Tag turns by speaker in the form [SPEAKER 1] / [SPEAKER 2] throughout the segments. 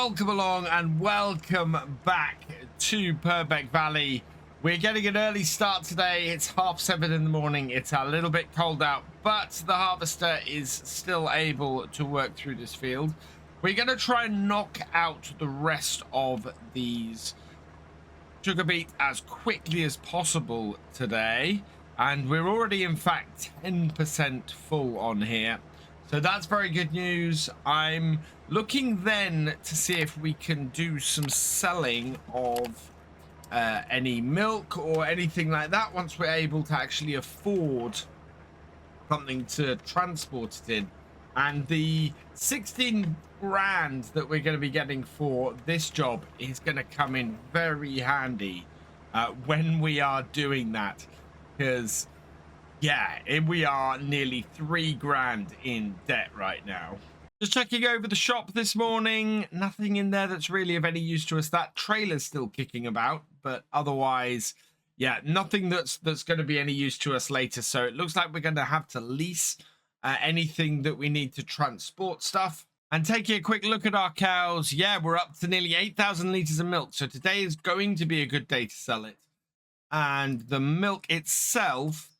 [SPEAKER 1] welcome along and welcome back to Purbeck Valley. We're getting an early start today. It's 7:30 in the morning. It's a little bit cold out, but the harvester is still able to work through this field. We're going to try and knock out the rest of these sugar beet as quickly as possible today, and we're already in fact 10% full on here. So that's very good news. I'm looking then to see if we can do some selling of any milk or anything like that once we're able to actually afford something to transport it in. And the 16 grand that we're going to be getting for this job is going to come in very handy when we are doing that, because yeah, we are nearly 3 grand in debt right now. Just checking over the shop this morning. Nothing in there that's really of any use to us. That trailer's still kicking about, but otherwise, yeah, nothing that's going to be any use to us later. So it looks like we're going to have to lease anything that we need to transport stuff. And taking a quick look at our cows, yeah, we're up to nearly 8,000 liters of milk. So today is going to be a good day to sell it. And the milk itself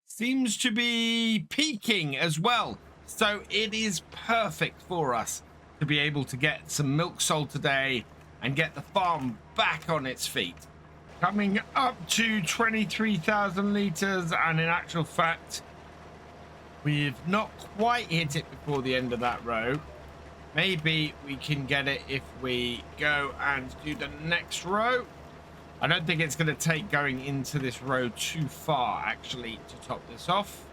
[SPEAKER 1] seems to be peaking as well, so it is perfect for us to be able to get some milk sold today and get the farm back on its feet. Coming up to 23,000 liters, and in actual fact we've not quite hit it before the end of that row. Maybe we can get it if we go and do the next row. I don't think it's going to take going into this row too far, actually, to top this off.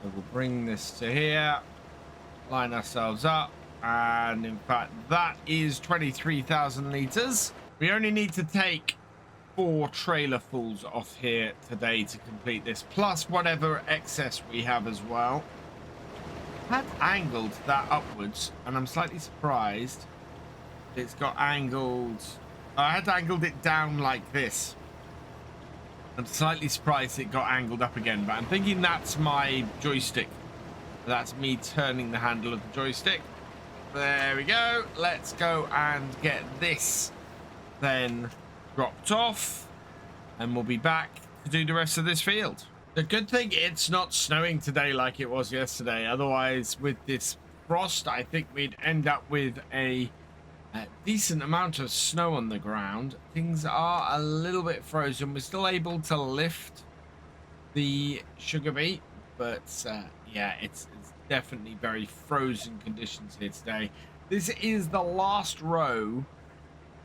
[SPEAKER 1] So we'll bring this to here, line ourselves up, and in fact, that is 23,000 liters. We only need to take 4 trailer fulls off here today to complete this, plus whatever excess we have as well. I had angled that upwards, and I'm slightly surprised it's got angled. I had angled it down like this. I'm slightly surprised it got angled up again, but I'm thinking that's my joystick. That's me turning the handle of the joystick. There we go. Let's go and get this then dropped off, and we'll be back to do the rest of this field. The good thing, it's not snowing today like it was yesterday. Otherwise, with this frost, I think we'd end up with a decent amount of snow on the ground. Things are a little bit frozen. We're still able to lift the sugar beet, but yeah, it's definitely very frozen conditions here today. This is the last row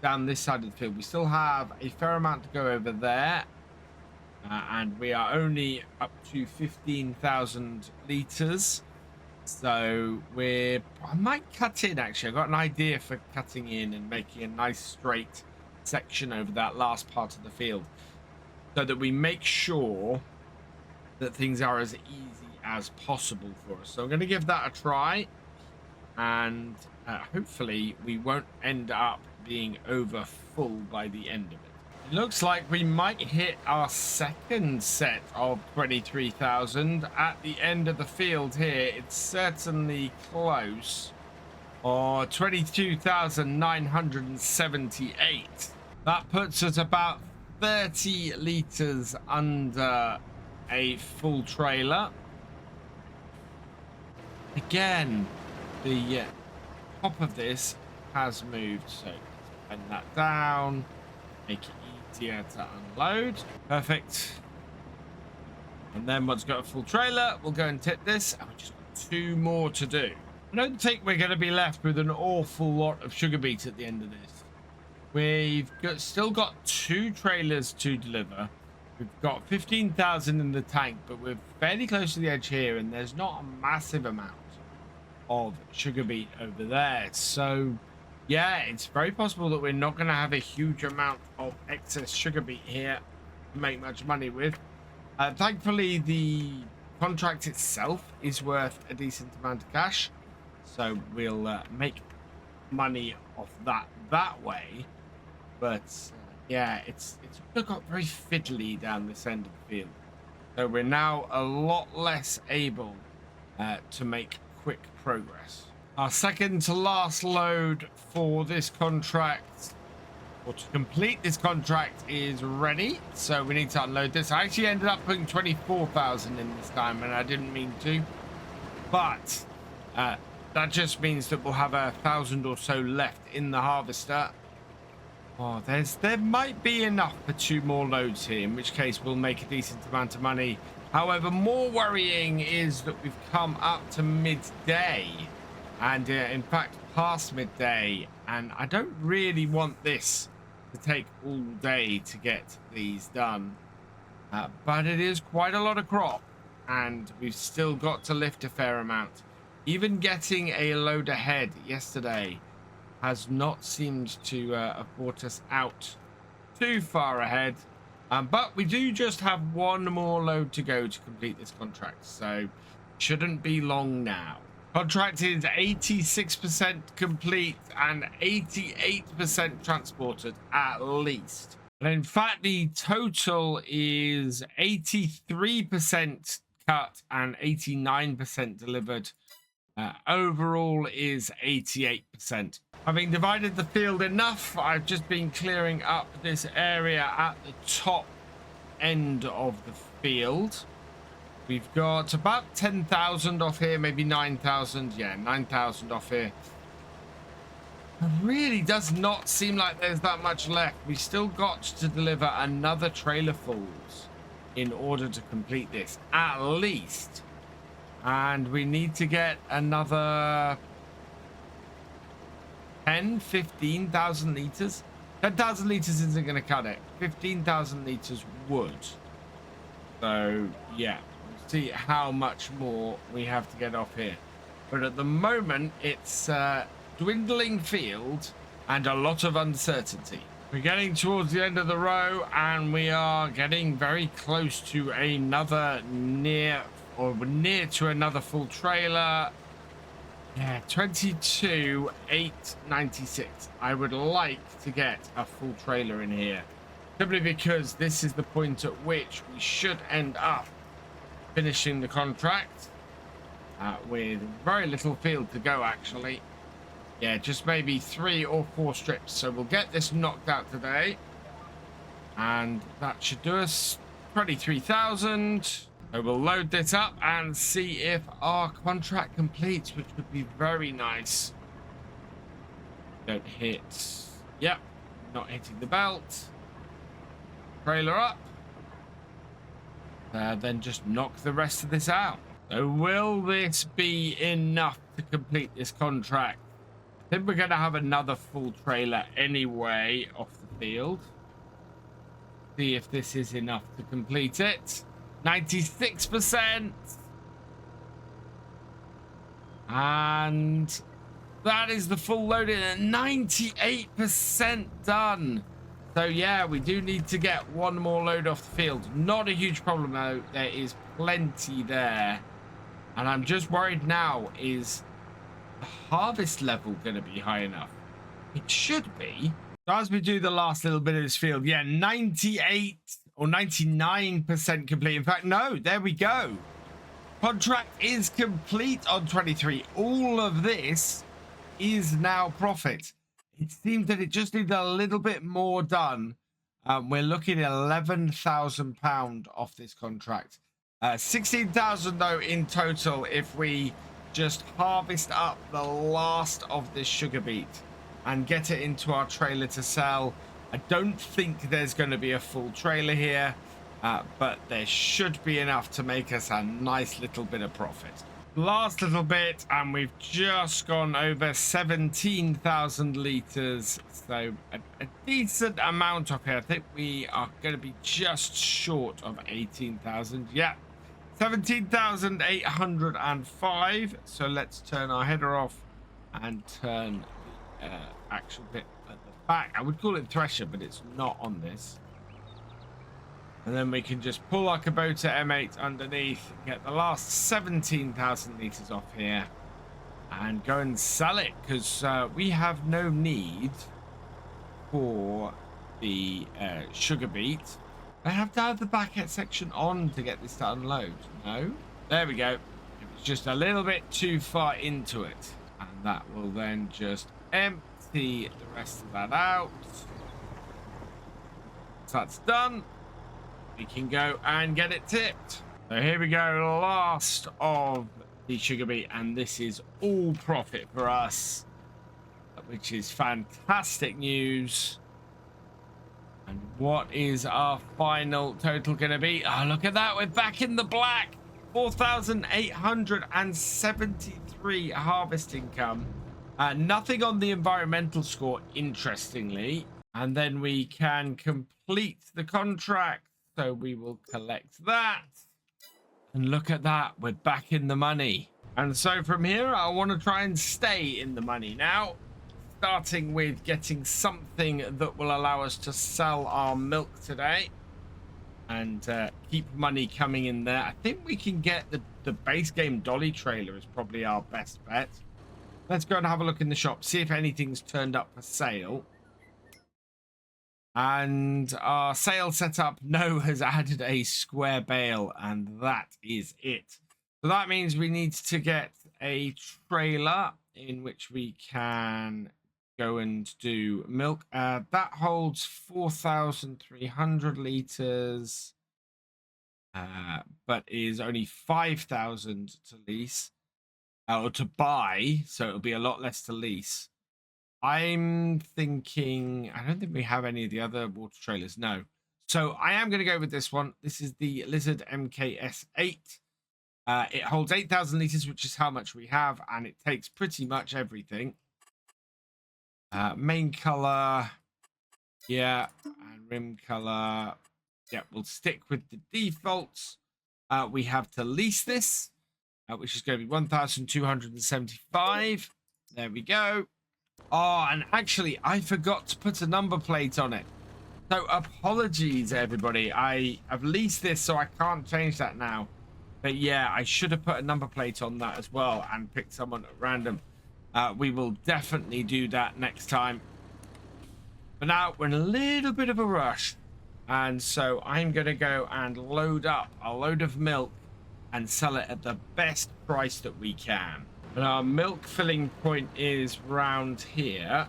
[SPEAKER 1] down this side of the field. We still have a fair amount to go over there, and we are only up to 15,000 liters. So I might cut in, actually. I've got an idea for cutting in and making a nice straight section over that last part of the field, so that we make sure that things are as easy as possible for us. So I'm going to give that a try, and hopefully we won't end up being over full by the end of it. It looks like we might hit our second set of 23,000 at the end of the field here. It's certainly close. Or 22,978. That puts us about 30 liters under a full trailer. Again, the top of this has moved, so let's bend that down, make it easier to unload. Perfect. And then once we've got a full trailer, we'll go and tip this, and we've just got 2 more to do. I don't think we're going to be left with an awful lot of sugar beet at the end of this. We've still got 2 trailers to deliver. We've got 15,000 in the tank, but we're fairly close to the edge here, and there's not a massive amount of sugar beet over there. So yeah, it's very possible that we're not going to have a huge amount of excess sugar beet here to make much money with. Thankfully, the contract itself is worth a decent amount of cash, so we'll make money off that way. But yeah, it's got very fiddly down this end of the field, so we're now a lot less able to make quick progress. Our second to last load for this contract, or to complete this contract, is ready. So we need to unload this. I actually ended up putting 24,000 in this time, and I didn't mean to. But that just means that we'll have 1,000 or so left in the harvester. Oh, there might be enough for 2 more loads here, in which case we'll make a decent amount of money. However, more worrying is that we've come up to midday. And in fact, past midday, and I don't really want this to take all day to get these done. But it is quite a lot of crop, and we've still got to lift a fair amount. Even getting a load ahead yesterday has not seemed to have brought us out too far ahead. But we do just have 1 more load to go to complete this contract, so shouldn't be long now. Contract is 86% complete and 88% transported at least. And in fact, the total is 83% cut and 89% delivered. Overall is 88%. Having divided the field enough, I've just been clearing up this area at the top end of the field. We've got about 10,000 off here, maybe 9,000. Yeah, 9,000 off here. It really does not seem like there's that much left. We still got to deliver another trailer fulls in order to complete this, at least. And we need to get another 10, 15,000 litres. 10,000 litres isn't going to cut it. 15,000 litres would. So, yeah. See how much more we have to get off here. But at the moment, it's dwindling field and a lot of uncertainty. We're getting towards the end of the row, and we are getting very close to another near to another full trailer. Yeah, 22,896. I would like to get a full trailer in here, simply because this is the point at which we should end up finishing the contract with very little field to go, actually. Yeah, just maybe 3 or 4 strips. So we'll get this knocked out today, and that should do us 23,000. So we'll load this up and see if our contract completes, which would be very nice. Don't hit. Yep, not hitting the belt. Trailer up. Then just knock the rest of this out. So will this be enough to complete this contract? I think we're going to have another full trailer anyway off the field. See if this is enough to complete it. 96%. And that is the full loading at 98% done. So yeah, we do need to get 1 more load off the field. Not a huge problem though. There is plenty there. And I'm just worried now, is the harvest level going to be high enough? It should be. So as we do the last little bit of this field, yeah, 98 or 99% complete. In fact, no, there we go. Contract is complete on 23. All of this is now profit. It seems that it just needs a little bit more done. We're looking at £11,000 off this contract. 16,000 though in total if we just harvest up the last of this sugar beet and get it into our trailer to sell. I don't think there's going to be a full trailer here, but there should be enough to make us a nice little bit of profit. Last little bit, and we've just gone over 17,000 litres, so a decent amount up here. I think we are going to be just short of 18,000. Yeah, 17,805. So let's turn our header off and turn the actual bit at the back. I would call it thresher, but it's not on this. And then we can just pull our Kubota M8 underneath, get the last 17,000 litres off here, and go and sell it, because we have no need for the sugar beet. I have to have the back end section on to get this to unload. No? There we go. It was just a little bit too far into it. And That will then just empty the rest of that out. So that's done. We can go and get it tipped. So here we go, last of the sugar beet, and this is all profit for us, which is fantastic news. And what is our final total going to be? Oh, look at that. We're back in the black. 4,873 harvest income. Nothing on the environmental score, interestingly. And then we can complete the contract. So we will collect that. And look at that. We're back in the money. And so from here, I want to try and stay in the money now. Starting with getting something that will allow us to sell our milk today. And keep money coming in there. I think we can get the base game dolly trailer is probably our best bet. Let's go and have a look in the shop. See if anything's turned up for sale. And our sale setup, no, has added a square bale, and that is it. So that means we need to get a trailer in which we can go and do milk. That holds 4,300 liters, but is only 5,000 to lease or to buy. So it'll be a lot less to lease. I'm thinking, I don't think we have any of the other water trailers. No. So I am going to go with this one. This is the Lizard MKS8. It holds 8,000 liters, which is how much we have. And it takes pretty much everything. Main color. Yeah. And rim color. Yeah, we'll stick with the defaults. We have to lease this, which is going to be 1,275. There we go. Oh, and actually, I forgot to put a number plate on it. So apologies, everybody. I have leased this, so I can't change that now. But yeah, I should have put a number plate on that as well and picked someone at random. We will definitely do that next time. But now we're in a little bit of a rush. And so I'm going to go and load up a load of milk and sell it at the best price that we can. And our milk filling point is round here.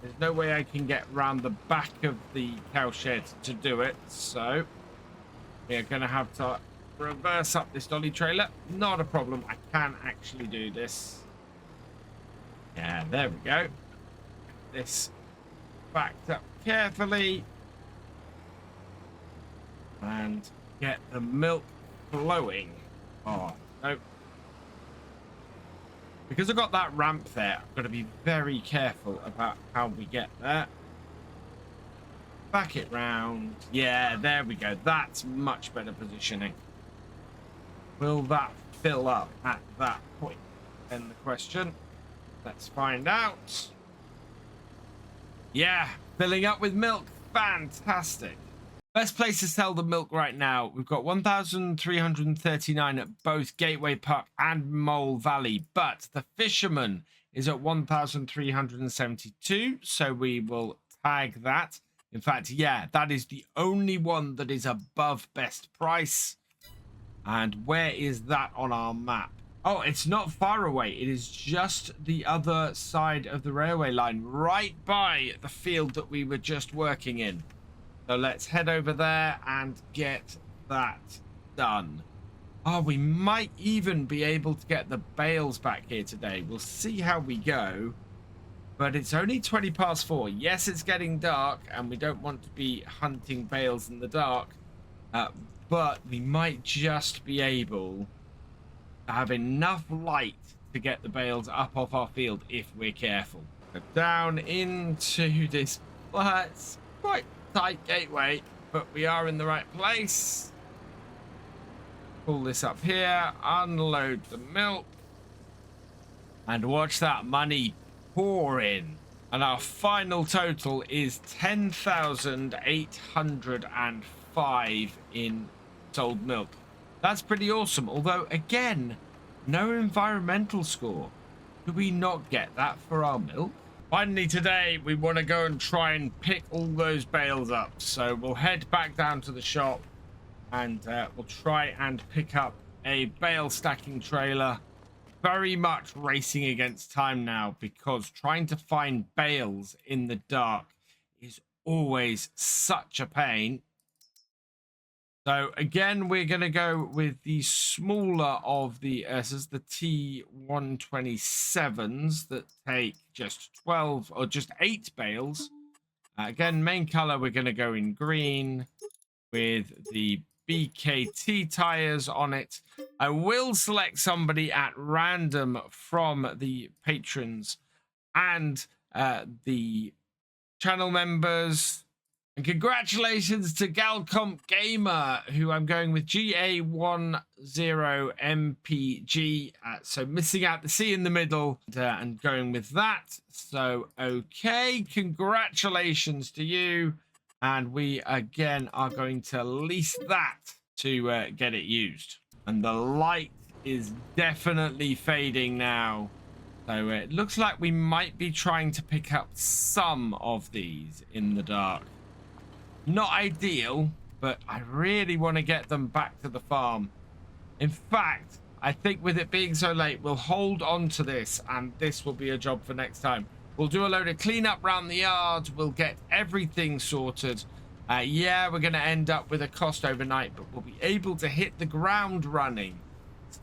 [SPEAKER 1] There's no way I can get round the back of the cow shed to do it. So we're going to have to reverse up this dolly trailer. Not a problem. I can actually do this. Yeah, there we go. This backed up carefully. And get the milk flowing. Oh, no. Because I've got that ramp there, I've got to be very careful about how we get there. Back it round. Yeah, there we go. That's much better positioning. Will that fill up at that point? Then the question. Let's find out. Yeah, filling up with milk. Fantastic. Best place to sell the milk right now. We've got 1,339 at both Gateway Park and Mole Valley, but the Fisherman is at 1,372, so we will tag that. In fact, yeah, that is the only one that is above best price. And where is that on our map? Oh, it's not far away. It is just the other side of the railway line, right by the field that we were just working in. So let's head over there and get that done. Oh, we might even be able to get the bales back here today. We'll see how we go. But it's only 20 past 4. Yes, it's getting dark and we don't want to be hunting bales in the dark. But we might just be able to have enough light to get the bales up off our field if we're careful. So down into this. Well, it's quite tight gateway, but we are in the right place. Pull this up here, unload the milk, and watch that money pour in. And our final total is 10,805 in sold milk. That's pretty awesome, although again, no environmental score. Do we not get that for our milk? Finally today, we want to go and try and pick all those bales up. So we'll head back down to the shop and we'll try and pick up a bale stacking trailer very much racing against time now because trying to find bales in the dark is always such a pain. So again, we're going to go with the smaller of the Ursus, the T127s that take just 12 or just 8 bales. Again, main color, we're going to go in green with the BKT tires on it. I will select somebody at random from the patrons and the channel members. And congratulations to Galcomp Gamer, who I'm going with GA10MPG. So missing out the C in the middle and going with that. So, okay, congratulations to you. And we, again, are going to lease that to get it used. And the light is definitely fading now. So it looks like we might be trying to pick up some of these in the dark. Not ideal, but I really want to get them back to the farm. In fact, I think with it being so late, we'll hold on to this, and this will be a job for next time. We'll do a load of cleanup around the yard. We'll get everything sorted. Yeah, we're going to end up with a cost overnight, but we'll be able to hit the ground running.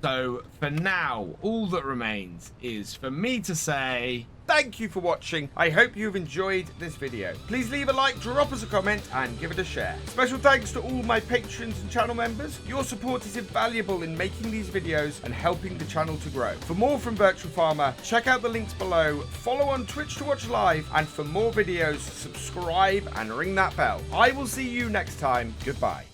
[SPEAKER 1] So for now, all that remains is for me to say
[SPEAKER 2] thank you for watching. I hope you've enjoyed this video. Please leave a like, drop us a comment, and give it a share. Special thanks to all my patrons and channel members. Your support is invaluable in making these videos and helping the channel to grow. For more from Virtual Farmer, check out the links below, follow on Twitch to watch live, and for more videos, subscribe and ring that bell. I will see you next time. Goodbye.